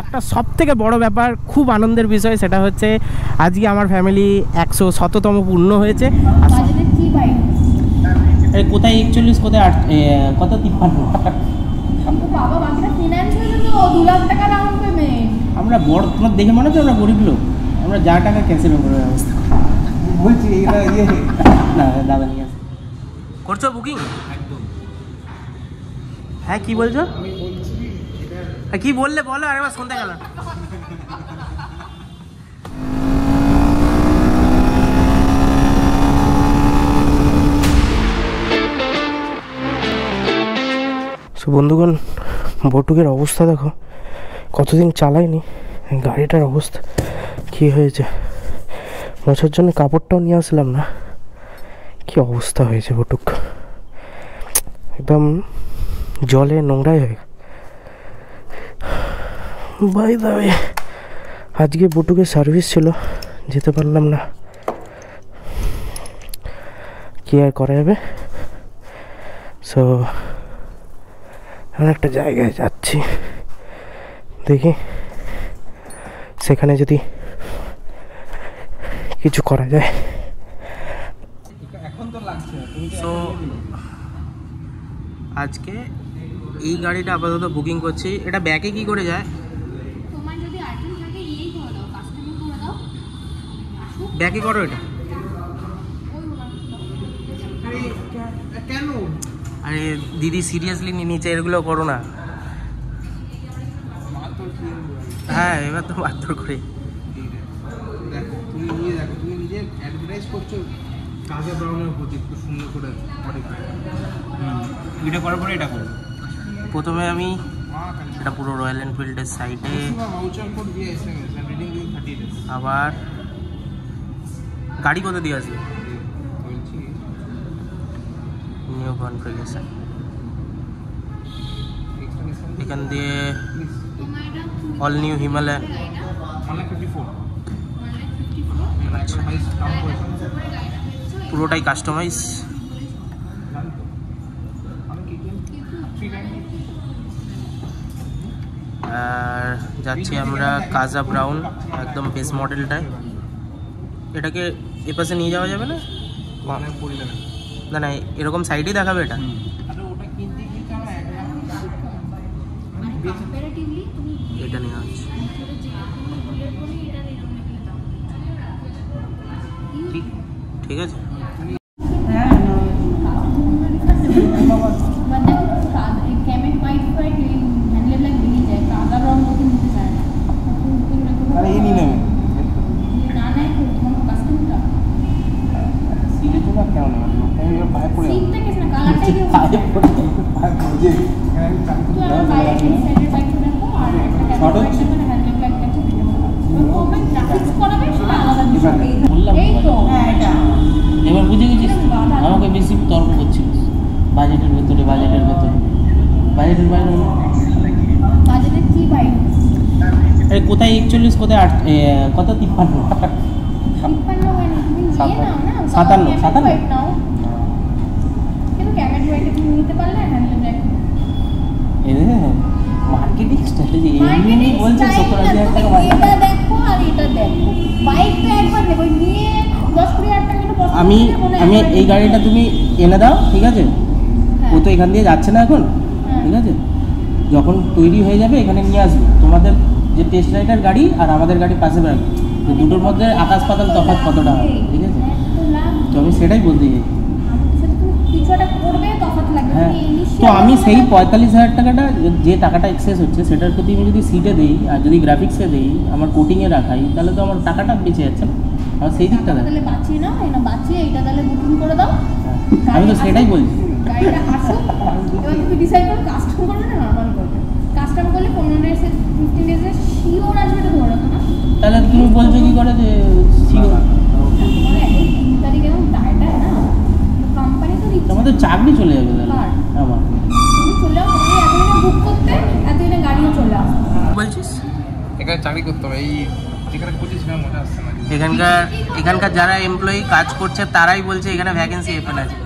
একটা সব থেকে বড় ব্যাপার, খুব আনন্দের বিষয়, সেটা হচ্ছে আজকে আমার ফ্যামিলি 100তম পূর্ণ হয়েছে। কোথায় 41, কোথায় কত 53। আমরা বড়, তোমার দেখে মনে হচ্ছে আমরা গরিব লোক, আমরা যা টাকা ক্যান্সেল করার ব্যবস্থা বলছি। না দাদা নিয়ে আসে করছো বুকিং একদম। হ্যাঁ কি বলছো? কি বললে বলো, আরেকবার শুনতে গেল। বন্ধুগণ, বটুকের অবস্থা দেখো, কতদিন চালাইনি, গাড়িটার অবস্থা কি হয়েছে। মোছার জন্য কাপড়টাও নিয়ে আসলাম না, কি অবস্থা হয়েছে বটুক, একদম জলে নোংরাই হয়ে। বাই দা ওয়ে, আজকে বটুকের সার্ভিস ছিল, যেতে পারলাম না, কি আর করা যাবে। সো আমরা একটা জায়গায় যাচ্ছি, দেখি সেখানে যদি কিছু করা যায়। সো আজকে এই গাড়িটা আপাতত বুকিং করছি। এটা ব্যাকে কি করে যায়? ব্যাকে করো এটা। কেন? আরে দিদি সিরিয়াসলি নিচে এগুলো করো না। হ্যাঁ এবার তো মারধর করে। তুমি নিজে অ্যাডভার্টাইজ করছো কাজে ব্রাউনের প্রতি, একটু সুন্দর করে ভিডিও করার পরে এটা করো। প্রথমে আমি এটা পুরো রয়্যাল এনফিল্ডের সাইডে, আবার গাড়ি কোথা দিয়ে আসবে, নিউ কনফিগারেশন, এখান দিয়ে অল নিউ হিমালয়ান। আচ্ছা, পুরোটাই কাস্টমাইজ। আর যাচ্ছি আমরা কাজা ব্রাউন, একদম বেস মডেলটায়। এটাকে এ পাশে নিয়ে যাওয়া যাবে না? না না, এরকম সাইডেই দেখাবে এটা। এটা নেওয়া হচ্ছে, ঠিক আছে। এবার বুঝে গেছিস, আমাকে বেশি তর্ক করছিস বাজেটের ভেতরে, বাজেটের বাইরে। বাজেটের কি বাইরে? আরে কোথায় 41, কোথায় কত 53। 57। মার্কেটিং স্ট্র্যাটেজি এমনি বলছে 70,000 টাকা এটা দেখো আর এটা দেখো, বাইকটা একবার দেখো নিয়ে 10-20,000 টাকা কিন্তু আমি এই গাড়িটা তুমি এনে দাও, ঠিক আছে? ও তো এখান দিয়ে যাচ্ছে না এখন, ঠিক আছে? যখন তৈরি হয়ে যাবে এখানে নিয়ে আসবো। তোমাদের যে টেস্ট রাইডার গাড়ি আর আমাদের গাড়ি পাশে রাখবে, তো দুটোর মধ্যে আকাশ পাতাল তফাৎ কতটা হবে, ঠিক আছে? তো আমি সেটাই বলতে চাই। হ্যাঁ, তো আমি সেই 45,000 টাকাটা, যে টাকাটা এক্সেস হচ্ছে সেটার প্রতি আমি যদি সিটে দিই আর যদি গ্রাফিক্সে দিই, আমার কোটিংয়ে রাখাই, তাহলে তো আমার টাকাটা বেঁচে যাচ্ছে না। আমার সেই দিকটা তাহলে বাঁচিয়ে নাও, না বাঁচিয়ে এটা তাহলে বুকিং করে দাও। আমি তো সেটাই বলছি। গাড়িটা আসুক, এবার তুমি ডিসাইড করো কাস্টম করবে না নরমাল করবে। কাস্টম করলে 15 ডেজ 15 ডেজে শিওর আসবে, এটা ধরে রাখো না। তাহলে তুমি বলছো কি করে যে শিওর? তোমার এখন 3 তারিখে না ডাটা না, কোম্পানি তো দিচ্ছে, আমাদের চাকরি চলে যাবে তাহলে। আমার তুমি চলে যাও, তুমি এতদিনে বুক করতে, এতদিনে গাড়িও চলে আসবে। বলছিস এখানে চাকরি করতে হবে, এই যেখানে খুঁজেছিলাম মনে আসছে না। এখানকার যারা এমপ্লয়ি কাজ করছে তারাই বলছে এখানে ভ্যাকেন্সি ওপেন আছে।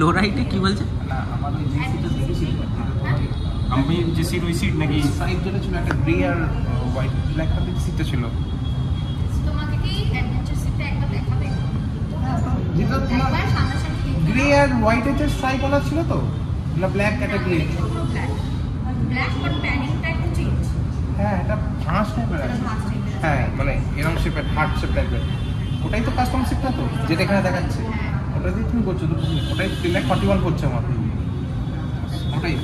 লো রাইটে কি বলছে? না আমার ওই জিসিটা দেখেছিল আমি যে সিট ওই সিট নাকি সাইড যেটা ছিল একটা গ্রে আর হোয়াইট ব্ল্যাক কালারের সিটটা ছিল তোমাকে কি অ্যাডভেঞ্চার সিটটা একবার দেখাবে? যেটা তোমার একবার সামনাসামনি দেখতে গ্রে আর হোয়াইটের যে স্ট্রাইপ করা ছিল তো না ব্ল্যাক একটা গ্রে ব্ল্যাক বাট প্যানিংটা একটু চেঞ্জ। হ্যাঁ এটা হাঁস টাইপের আছে হ্যাঁ মানে এরকম শেপের হার্ট শেপ টাইপের ওটাই তো কাস্টম সিটটা তো যেটা এখানে দেখাচ্ছে ওটা দিয়ে তুমি করছো তো ওটাই 341 করছে আমার ওটাই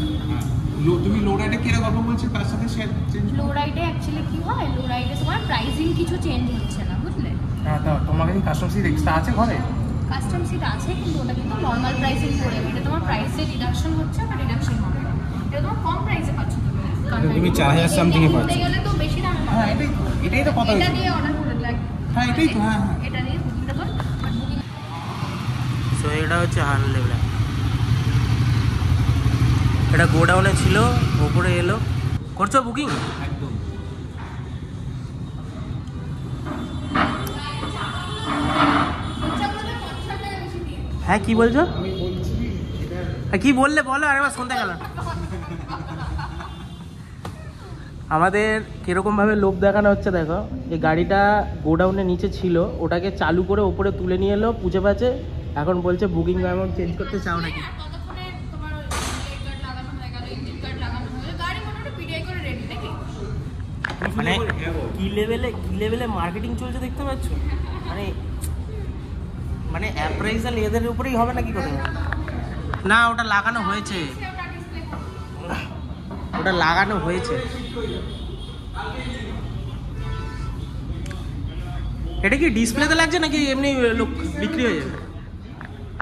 তুমি লো রাইডে কিরকম গল্প বলছো তার সাথে শেয়ার চেঞ্জ লো রাইডে অ্যাকচুয়ালি কি হয়, লো রাইডে তোমার প্রাইসিং কিছু চেঞ্জ হচ্ছে না, বুঝলে? হ্যাঁ তো তোমার কাছে কাস্টম সিট এক্সট্রা আছে ঘরে কাস্টম সিট আছে কিন্তু ওটা কিন্তু নর্মাল প্রাইসিং করে, এটা তোমার প্রাইসে রিডাকশন হচ্ছে বা রিডাকশন হবে না, এটা তোমার কম প্রাইসে পাচ্ছ তুমি 4000 something এ পাচ্ছ। গেলে তো বেশি দাম হবে। হ্যাঁ এটাই তো কথা এটা হচ্ছে দিয়ে অর্ডার করে লাগে। হ্যাঁ এটাই তো হ্যাঁ এটা দিয়ে বুকিংটা কর বাট বুকিং সো এটা হচ্ছে হার্লে ব্ল্যাক। এটা গোডাউনে ছিল, ওপরে এলো। করছো বুকিং? একদম হ্যাঁ কি বলছো? আমি বলছি এটা হ্যাঁ কি বললে বলো, আরেকবার শুনতে গেল। আমাদের কিরকমভাবে লোভ দেখানো হচ্ছে দেখো, এই গাড়িটা গোডাউনের নিচে ছিল, ওটাকে চালু করে ওপরে তুলে নিয়ে এলো পুজো পাচ্ছে, এখন বলছে বুকিং অ্যামাউন্ট চেঞ্জ করতে চাও নাকি? ততক্ষণে তোমার ব্রেক গার্ড লাগানো হয়ে গেল, ইঞ্জিন গার্ড লাগানো হয়ে গেল, গাড়ি মোটামুটি পিডিআই করে রেডি নাকি? মানে কি লেভেলে মার্কেটিং চলছে দেখতে পাচ্ছ? মানে অ্যাপ্রাইজাল এদের উপরেই হবে নাকি করে? না ওটা লাগানো হয়েছে, ওটা লাগানো হয়েছে। এটা কি ডিসপ্লেতে লাগছে নাকি এমনি লোক বিক্রি হয়ে যাবে?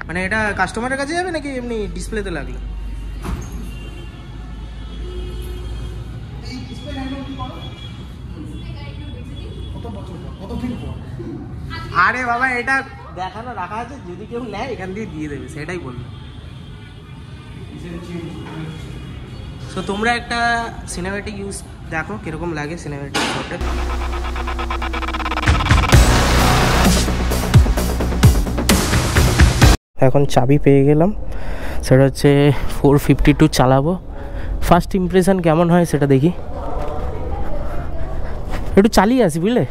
মানে এটা কাস্টমারের কাছে যাবে নাকি এমনি ডিসপ্লেতে লাগলো? আরে বাবা এটা দেখানো রাখা আছে, যদি কেউ নেয় এখান দিয়ে দিয়ে দেবে, সেটাই বললো। তো তোমরা একটা সিনেম্যাটিক ইউজ দেখো কিরকম লাগে সিনেম্যাটিক শটে। এখন চাবি পেয়ে গেলাম, সেটা হচ্ছে 452 চালাবো। ফার্স্ট ইমপ্রেশন কেমন হয় সেটা দেখি, একটু চালিয়ে আসি বুঝলে।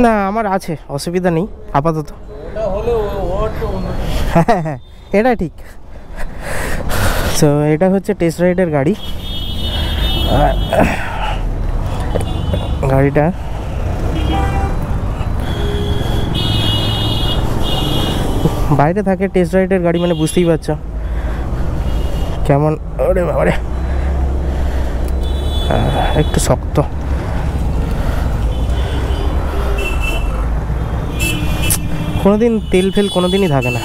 না আমার আছে, অসুবিধা নেই আপাতত। হ্যাঁ হ্যাঁ এটা ঠিক। তো এটা হচ্ছে টেস্ট রাইডের গাড়ি। গাড়িটা বাইরে থাকে, টেস্ট রাইডের গাড়ি মানে বুঝতেই পারছো কেমন। ওরে বাবারে একটু শক্ত। কোনোদিন তেল ফেল কোনোদিনই থাকে না।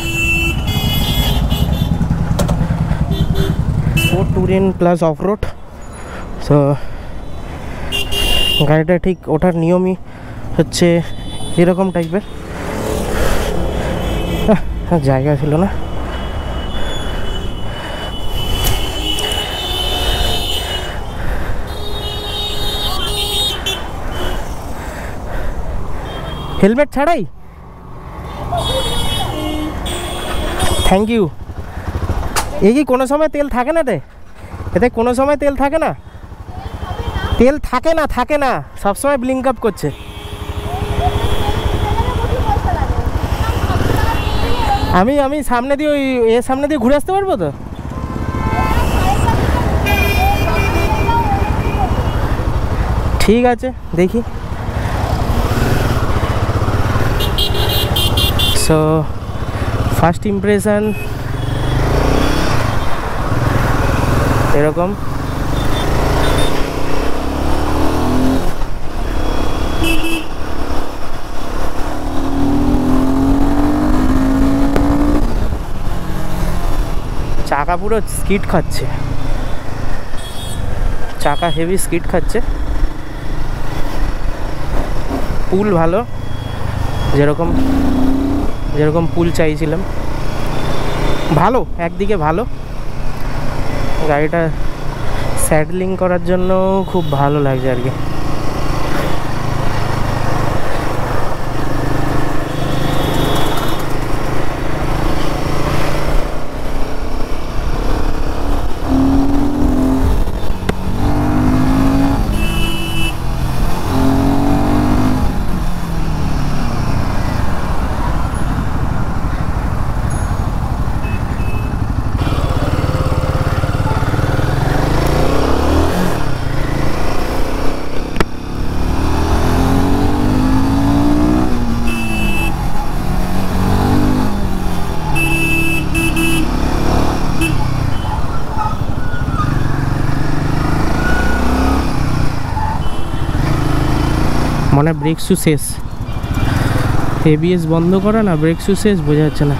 4 টুরিন প্লাস অফ রোড। তো গাড়িটা ঠিক ওঠার নিয়মই হচ্ছে এরকম টাইপের। জায়গা ছিল না। হেলমেট ছাড়াই? Thank you. এ কি কোনো সময় তেল থাকে না রে? এতে কোনো সময় তেল থাকে না? তেল থাকে না সবসময় ব্লিঙ্ক আপ করছে। আমি সামনে দিয়ে ওই সামনে দিয়ে ঘুরে আসতে পারবো তো? ঠিক আছে দেখি। সো ফার্স্ট ইমপ্রেশন এরকম। চাকা পুরো স্কিড খাচ্ছে, চাকা হেভি স্কিড খাচ্ছে। পুল ভালো, যেরকম পুল চাইছিলাম ভালো, একদিকে ভালো। গাড়িটা স্যাডলিং করার জন্য খুব ভালো লাগছে আর কি। মনে ব্রেক শু শেষ, এবিএস বন্ধ করা না ব্রেক শু শেষ, বোঝা যাচ্ছে না।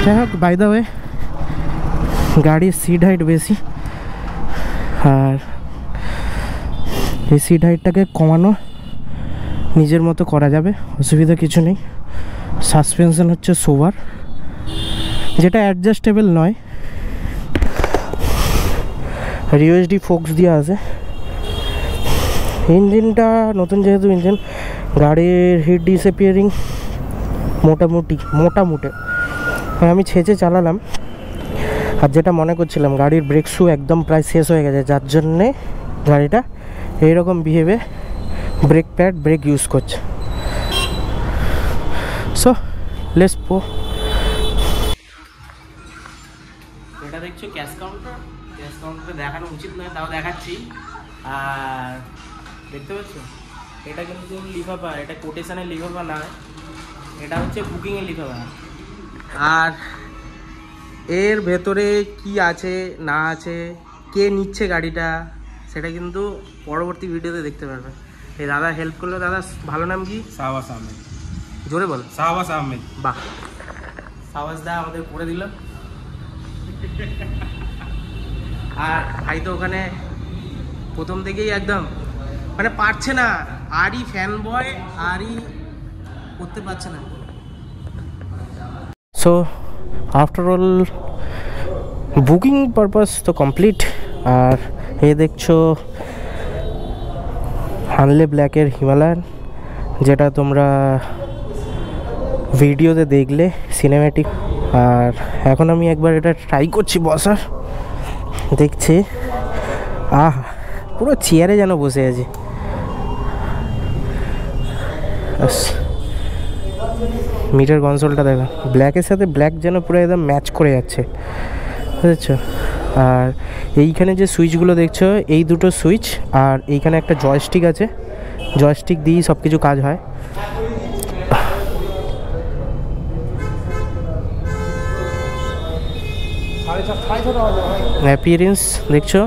যাই হোক, বাই দ্য ওয়ে গাড়ির সিট হাইট বেশি, আর এই সিট হাইটটাকে কমানো নিজের মতো করা যাবে, অসুবিধা কিছু নেই। সাসপেনশন হচ্ছে সোভার, যেটা অ্যাডজাস্টেবল নয়, রিওএসডি ফোক্স দিয়ে আছে। ইঞ্জিনটা নতুন যেহেতু ইঞ্জিন, গাড়ির হিট ডিসঅ্যাপিয়ারিং মোটামুটি আমি ছেঁচে চালালাম। আর যেটা মনে করছিলাম, গাড়ির ব্রেক শু একদম প্রায় শেষ হয়ে গেছে, যার জন্যে গাড়িটা এইরকম বিহেভে ব্রেক প্যাড ব্রেক ইউজ করছে। So let's go. এটা দেখছো ক্যাশ কাউন্টার, ক্যাশ কাউন্টারে দেখানো উচিত নয়, তাও দেখাচ্ছি। আর দেখতে পাচ্ছ, এটা কিন্তু লিফাফা, এটা কোটেশনের লিফাফা না, এটা হচ্ছে বুকিংয়ের লিফাফা। আর এর ভেতরে কি আছে না আছে, কে নিচ্ছে গাড়িটা, সেটা কিন্তু পরবর্তী ভিডিওতে দেখতে পারবে। এই দাদা হেল্প করলো। দাদা ভালো নাম কি? শাহবাজ আহমেদ। জোরে বল। শাহবাজ আহমেদ। বাহ, শাহবাজ দা আমাদের করে দিল। আর ভাই তো ওখানে প্রথম থেকেই একদম মানে পারছে না, আরই ফ্যান বয়, আরই করতে পারছে না। So after all booking purpose তো কমপ্লিট। আর এই দেখছো হানলে ব্ল্যাকের হিমালয়ান, যেটা তোমরা ভিডিওতে দেখলে সিনেম্যাটিক। আর এখন আমি একবার এটা ট্রাই করছি বসার, দেখছি পুরো চেয়ারে যেন বসে আছি। মিটার কনসোলটা দেখো, ব্ল্যাকের সাথে ব্ল্যাক যেন পুরো একদম ম্যাচ করে যাচ্ছে, বুঝেছ? আর এইখানে যে সুইচগুলো দেখছো, এই দুটো সুইচ, আর এইখানে একটা জয়স্টিক আছে, জয়স্টিক দিয়েই সব কিছু কাজ হয়। অ্যাপিয়ারেন্স দেখছো,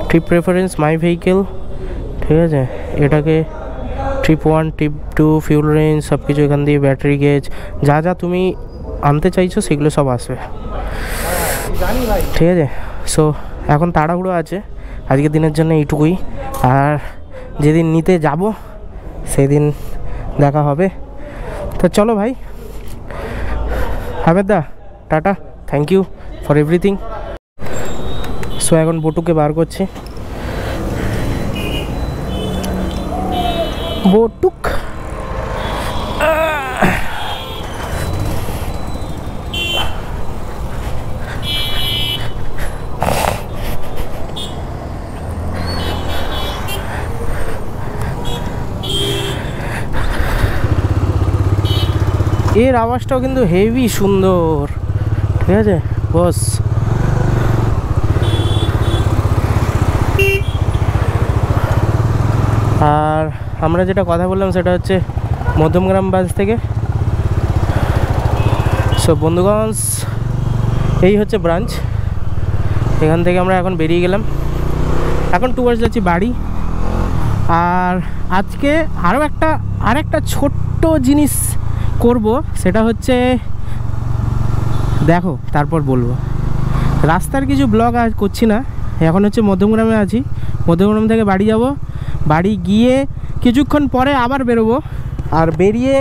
ট্রিপ প্রেফারেন্স মাই ভেহিকেল, ঠিক আছে? এটাকে ট্রিপ 1 ট্রিপ 2 ফিউল রেঞ্জ সব কিছু এখান দিয়ে, ব্যাটারি গেজ যা যা তুমি আনতে চাইছো সেগুলো সব আসবে, ঠিক আছে? সো এখন তাড়াহুড়ো আছে আজকের দিনের জন্য এইটুকুই। আর যেদিন নিতে যাব সেদিন দেখা হবে। তো চলো ভাই, হামেদ দা টাটা, thank you for everything. So এখন বটুকে বার করছি। বটুক এর আওয়াজটাও কিন্তু হেভি সুন্দর, ঠিক আছে বস? আর আমরা যেটা কথা বললাম সেটা হচ্ছে মধ্যমগ্রাম বাস থেকে। সো বন্ধুগণ, এই হচ্ছে ব্রাঞ্চ, এখান থেকে আমরা এখন বেরিয়ে গেলাম, এখন টুয়ার্ডস যাচ্ছি বাড়ি। আর আজকে আরেকটা ছোট্ট জিনিস করব, সেটা হচ্ছে দেখো তারপর বলবো। রাস্তার কিছু ব্লগ আর করছি না, এখন হচ্ছে মধ্যমগ্রামে আছি, মধ্যমগ্রাম থেকে বাড়ি যাব, বাড়ি গিয়ে কিছুক্ষণ পরে আবার বেরোবো। আর বেরিয়ে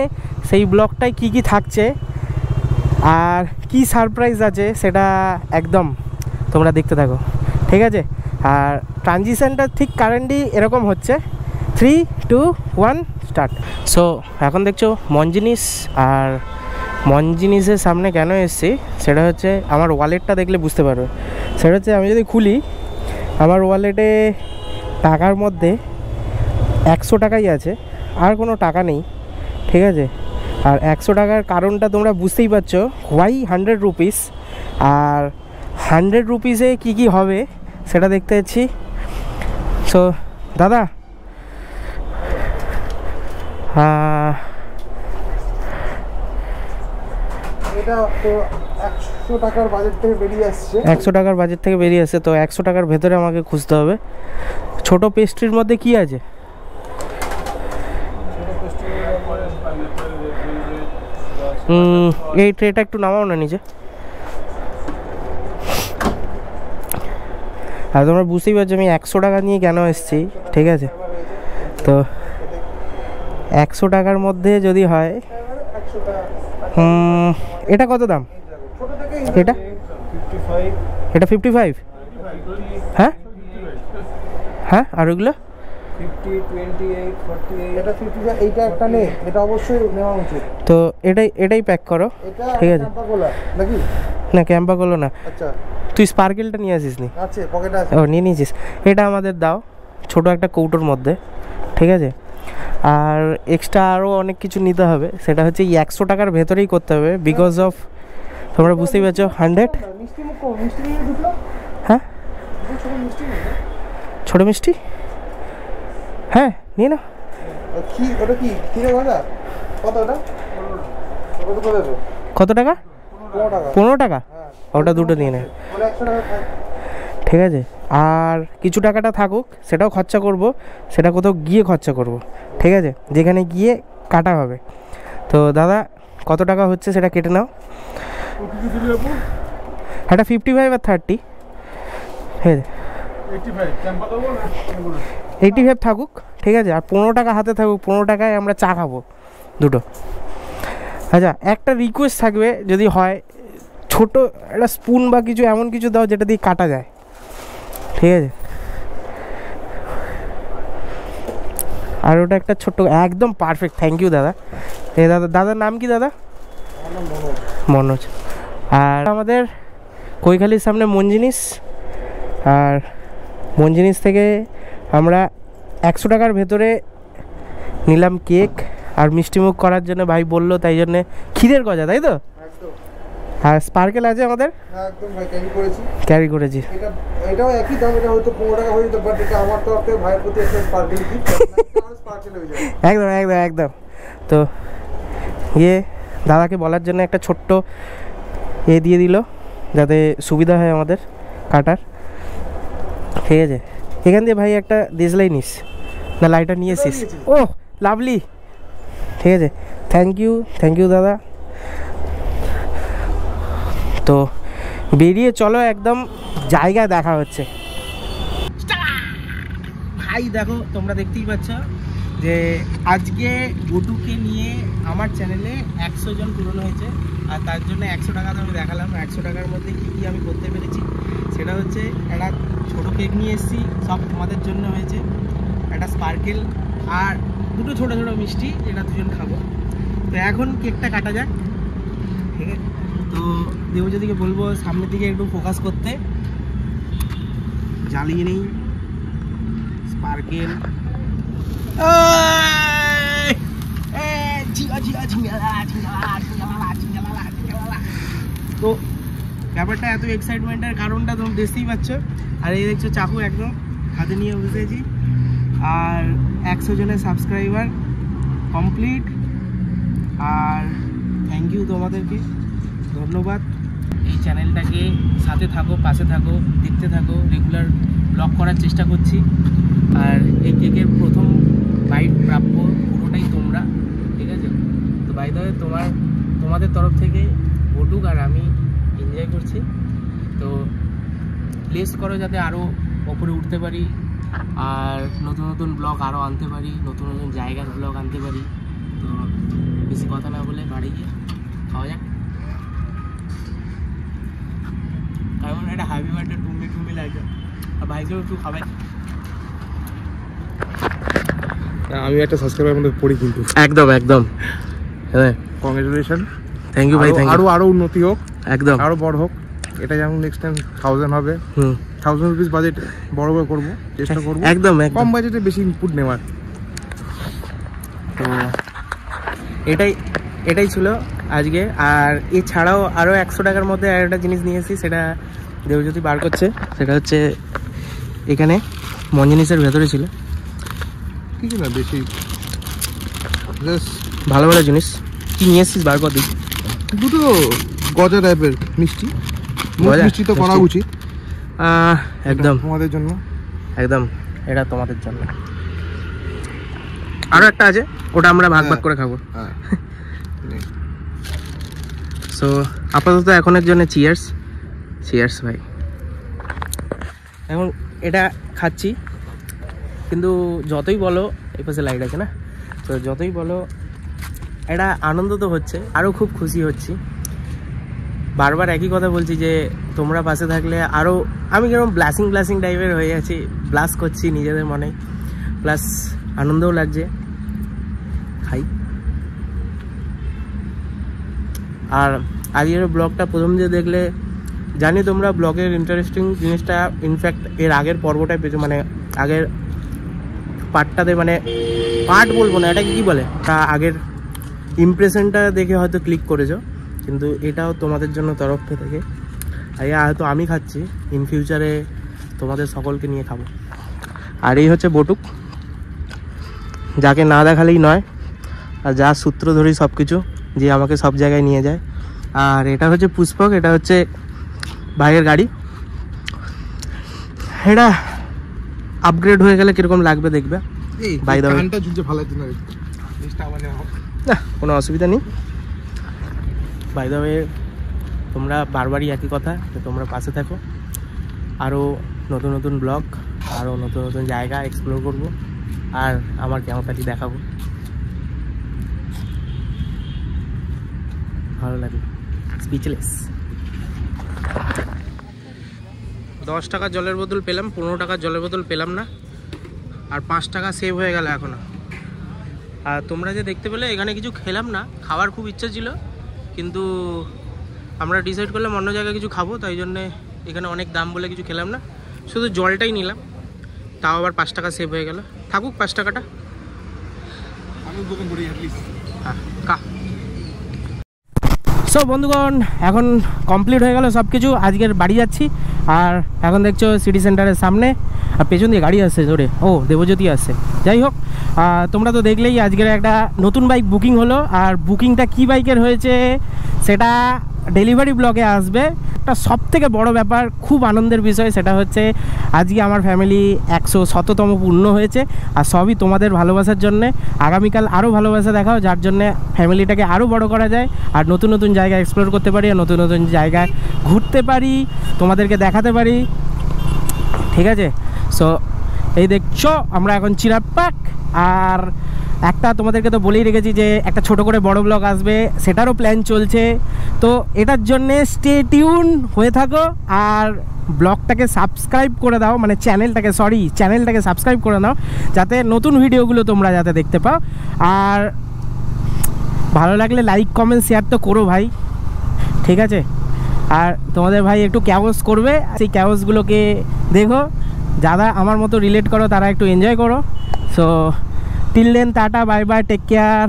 সেই ব্লগটায় কি কি থাকছে আর কি সারপ্রাইজ আছে সেটা একদম তোমরা দেখতে থাকো, ঠিক আছে? আর ট্রানজিশনটা ঠিক কারেন্টলি এরকম হচ্ছে, 3, 2, 1 স্টার্ট। সো এখন দেখছো মঞ্জিনিস, আর মঞ্জিনিসের সামনে কেন এসেছি সেটা হচ্ছে আমার ওয়ালেটটা দেখলে বুঝতে পারবে। সেটা হচ্ছে আমি যদি খুলি, আমার ওয়ালেটে টাকার মধ্যে 100 টাকাই আছে, আর কোনো টাকা নেই, ঠিক আছে? আর 100 টাকার কারণটা তোমরা বুঝতেই পারছো, হোয়াই 100 রুপিস। আর 100 রুপিসে কী কী হবে সেটা দেখতে যাচ্ছি। সো দাদা, এটা তো 100 টাকার বাজেট থেকে বেরিয়ে আসছে। 100 টাকার বাজেট থেকে বেরিয়ে আসছে, তো 100 টাকার ভেতরে আমাকে খুঁজতে হবে। ছোট পেস্ট্রির মধ্যে কি আছে? এই ট্রেটা একটু নামাও না নিচে। আর তোমরা বুঝতেই পারছো আমি 100 টাকা নিয়ে কেন এসেছি, ঠিক আছে? তো 100 টাকার মধ্যে যদি হয়, এটা কত দাম? এটা 55, এটা 55? হ্যাঁ হ্যাঁ, আর ওইগুলো 50, 28, 48, এটা 55, এইটা একটা নেই, এটা অবশ্যই নেওয়া উচিত। তো এটাই প্যাক করো, এটা ঠিক আছে? ক্যাম্পাকোলা নাকি? না, ক্যাম্পা করলো না, আচ্ছা তুই স্পার্কেলটা নিয়ে আসিস নি? আছে, পকেটে আছে। ও, নিয়ে নিয়েছিস। এটা আমাদের দাও ছোট একটা কৌটোর মধ্যে, ঠিক আছে? আর এক্সট্রা আরও অনেক কিছু নিতে হবে, সেটা হচ্ছে এই 100 টাকার ভেতরেই করতে হবে, বিকজ অফ তোমরা বুঝতেই পারছো 100। মিষ্টি মুখ, মিষ্টি নিয়ে ঢুকলো। হ্যাঁ, ছোট মিষ্টি নিয়ে ছোটো মিষ্টি, হ্যাঁ নিয়ে না। কি ওটা কি কিনে ভাজা? কত ওটা? কত করে দেবে? কত টাকা? 15 টাকা। 15 টাকা? হ্যাঁ, ওটা দুটো নিয়ে নে, মানে 100 টাকা খায়। ঠিক আছে? আর কিছু টাকাটা থাকুক, সেটাও খরচা করব, সেটা কোথাও গিয়ে খরচা করব, ঠিক আছে? যেখানে গিয়ে কাটা হবে। তো দাদা কত টাকা হচ্ছে সেটা কেটে নাও। এটা 55 আর 30, ঠিক আছে? 85 থাকুক, ঠিক আছে? আর 15 টাকা হাতে থাকুক, 15 টাকায় আমরা চা খাবো দুটো। আচ্ছা, একটা রিকোয়েস্ট থাকবে, যদি হয় ছোট একটা স্পুন বা কিছু এমন কিছু দাও যেটা দিয়ে কাটা যায়, ঠিক আছে? আর ওটা একটা ছোট্ট, একদম পারফেক্ট। থ্যাংক ইউ দাদা। এই দাদার নাম কি দাদা? মনোজ। আর আমাদের কৈখালির সামনে মন জিনিস, আর মন জিনিস থেকে আমরা 100 টাকার ভেতরে নিলাম কেক আর মিষ্টিমুখ করার জন্য ভাই বললো, তাই জন্যে ক্ষীরের গজা, তাই তো? একদম। আর স্পার্কেল আছে আমাদের, হ্যাঁ একদম ভাই, ক্যারি করেছি। এটাও একই দাম, এটা হয়তো 15 টাকা হয়ে যেত, বাট এটা আমার তরফ থেকে ভাইয়ের প্রতি একটা স্পার্কেল গিফট, স্পার্কেল হয়ে যায়। একদম একদম একদম। তো দাদাকে বলার জন্য একটা ছোট্ট দিয়ে দিল, যাতে সুবিধা হয় আমাদের কাটার, ঠিক আছে? এখান দিয়ে ভাই একটা দেশলাই নিস না, লাইটার নিয়ে এসিস? ও লাভলি, ঠিক আছে। থ্যাংক ইউ দাদা। তো বেরিয়ে চলো, একদম জায়গা দেখা হচ্ছে। ভাই দেখো, তোমরা দেখতেই পাচ্ছ যে আজকে গোটুকে নিয়ে আমার চ্যানেলে 100 জন পূরণ হয়েছে, আর তার জন্য 100 টাকা আমি দেখালাম। 100 টাকার মধ্যে কী কী আমি করতে পেরেছি সেটা হচ্ছে, একটা ছোটো কেক নিয়ে এসেছি, সব তোমাদের জন্য হয়েছে, একটা স্পার্কেল আর দুটো ছোটো ছোটো মিষ্টি, যেটা দুজন খাবো। তো এখন কেকটা কাটা যাক, ঠিক আছে? তো দেবজ্যোতিকে বলবো সামনের দিকে একটু ফোকাস করতে, জ্বালিয়ে নেই স্পার্কেল। তো ব্যাপারটা এত এক্সাইটমেন্টের কারণটা তোমরা দেখতেই পাচ্ছ। আর এই দেখছো চাকু একদম হাতে নিয়ে বসেছি, আর 100 জনের সাবস্ক্রাইবার কমপ্লিট। আর থ্যাংক ইউ তোমাদেরকে, ধন্যবাদ। এই চ্যানেলটাকে সাথে থাকো, পাশে থাকো, দেখতে থাকো, রেগুলার ব্লগ করার চেষ্টা করছি। আর এই কেকের প্রথম বাইট প্রাপ্য পুরোটাই তোমরা, ঠিক আছে? তো বাই দ্য ওয়ে, তোমাদের তরফ থেকে বটুক আর আমি এনজয় করছি। তো প্লেস করো যাতে আরও ওপরে উঠতে পারি, আর নতুন নতুন ব্লগ আরও আনতে পারি, নতুন নতুন জায়গার ব্লগ আনতে পারি। তো বেশি কথা না বলে বাড়ি গিয়ে খাওয়া যাক। এমন একটা হ্যাপি বার্থডে টুমি লাগছে, আর ভাইকেও একটু খাবে। আমি একটা সাবস্ক্রাইবার মধ্যে পড়ি কিন্তু। একদম হ্যাঁ, কংগ্রেচুলেশন, থ্যাংক ইউ ভাই, থ্যাংক ইউ। আরো উন্নতি হোক, একদম আরো বড় হোক। এটা যেমন নেক্সট টাইম 1000 হবে, 1000 রুপিস বাজেট বড় করবো, চেষ্টা করবো একদম কম বাজেটে বেশি ইনপুট নেওয়ার। তো এটাই এটাই ছিল আজকে। আর এছাড়াও আরও 100 টাকার মধ্যে আর একটা জিনিস নিয়ে এসেছি, সেটা দেবজ্যোতি বার করছে। সেটা হচ্ছে এখানে মঞ্জিনিসের ভেতরে ছিল কিছু না বেশি, জাস্ট ভালো ভালো জিনিস। কি নিয়ে এসেছিস বার কর দিই। দুটো গজা টাইপের মিষ্টি, গজা? মিষ্টি তো করা মিষ্টি। উচিত একদম আমাদের জন্য। একদম, এটা তোমাদের জন্য। আরও একটা আছে, ওটা আমরা ভাগ ভাগ করে খাবো। হ্যাঁ সো আপাতত এখনের জন্য চিয়ার্স। চিয়ার্স ভাই। এখন এটা খাচ্ছি, কিন্তু যতই বলো, এই পাশে লাইট আছে না, তো যতই বলো এটা আনন্দ তো হচ্ছে, আরও খুব খুশি হচ্ছি। বারবার একই কথা বলছি যে তোমরা পাশে থাকলে আরও, আমি কিরকম ব্লাসিং টাইপের হয়ে আছি, ব্লাস করছি নিজেদের মনে, প্লাস আনন্দও লাগছে। খাই। আর আজকের ব্লগটা প্রথম যে দেখলে, জানি তোমরা ব্লগের ইন্টারেস্টিং জিনিসটা ইনফ্যাক্ট এর আগের পর্বটায় পেয়েছো, মানে আগের পার্টটাতে, মানে পার্ট বলবো না, এটা কি বলে, তা আগের ইমপ্রেশনটা দেখে হয়তো ক্লিক করেছো, কিন্তু এটাও তোমাদের জন্য তরফ থেকে। হয়তো আমি খাচ্ছি, ইন ফিউচারে তোমাদের সকলকে নিয়ে খাবো। আর এই হচ্ছে বটুক, যাকে না দেখালেই নয়, আর যা সূত্র ধরি সব কিছু, যে আমাকে সব জায়গায় নিয়ে যায়। আর এটা হচ্ছে পুষ্পক, এটা হচ্ছে ভাইয়ের গাড়ি। এটা আপগ্রেড হয়ে গেলে কিরকম লাগবে দেখবে। এই By the way- কানটা ঝুলছে ভালো দিন জিনিসটা মানে না কোনো অসুবিধা নেই। বাই দ্য ওয়ে, তোমরা বারবারই একই কথা, যে তোমরা পাশে থাকো, আরও নতুন নতুন ব্লগ, আরও নতুন নতুন জায়গা এক্সপ্লোর করব, আর আমার কেমনটি দেখাবো। ভালো লাগে, স্পিচলেস। 10 টাকার জলের বোতল পেলাম, 15 টাকার জলের বোতল পেলাম না, আর 5 টাকা সেভ হয়ে গেল এখনো। আর তোমরা যে দেখতে পেলে এখানে কিছু খেলাম না, খাওয়ার খুব ইচ্ছা ছিল, কিন্তু আমরা ডিসাইড করলাম অন্য জায়গায় কিছু খাবো, তাই জন্যে এখানে অনেক দাম বলে কিছু খেলাম না, শুধু জলটাই নিলাম। তাও আবার 5 টাকা সেভ হয়ে গেল, থাকুক 5 টাকাটা। আমি দোকান করি অ্যাটলিস্ট। হ্যাঁ কা। সো বন্ধুগণ, এখন কমপ্লিট হয়ে গেল সব কিছু, আজকের বাড়ি যাচ্ছি। আর এখন দেখছো সিটি সেন্টারের সামনে, আর পেছন দিয়ে গাড়ি আসছে জোরে, ও দেবজ্যোতি আসছে। যাই হোক, তোমরা তো দেখলেই আজকের একটা নতুন বাইক বুকিং হলো, আর বুকিংটা কি বাইকের হয়েছে সেটা ডেলিভারি ব্লগে আসবে। একটা সব থেকে বড় ব্যাপার, খুব আনন্দের বিষয়, সেটা হচ্ছে আজকে আমার ফ্যামিলি 100তম পূর্ণ হয়েছে, আর সবই তোমাদের ভালোবাসার জন্যে। আগামীকাল আরও ভালোবাসা দেখাও, যার জন্যে ফ্যামিলিটাকে আরও বড় করা যায়, আর নতুন নতুন জায়গা এক্সপ্লোর করতে পারি, আর নতুন নতুন জায়গায় ঘুরতে পারি, তোমাদেরকে দেখাতে পারি। ঠিক আছে, সো এই দেখছো আমরা এখন চিরাপ্পাক। আর একটা তোমাদেরকে তো বলেই রেখেছি যে একটা ছোট করে বড় ব্লগ আসবে, সেটারও প্ল্যান চলছে, তো এটার জন্যে স্টে টিউন হয়ে থাকো। আর ব্লগটাকে সাবস্ক্রাইব করে দাও, মানে চ্যানেলটাকে সাবস্ক্রাইব করে নাও, যাতে নতুন ভিডিওগুলো তোমরা যাতে দেখতে পাও। আর ভালো লাগলে লাইক কমেন্ট শেয়ার তো করো ভাই, ঠিক আছে। আর তোমাদের ভাই একটু ক্যাওস করবে, সেই ক্যাওসগুলোকে দেখো, যারা আমার মতো রিলেট করো তারা একটু এনজয় করো। So till then, tata, bye bye, take care.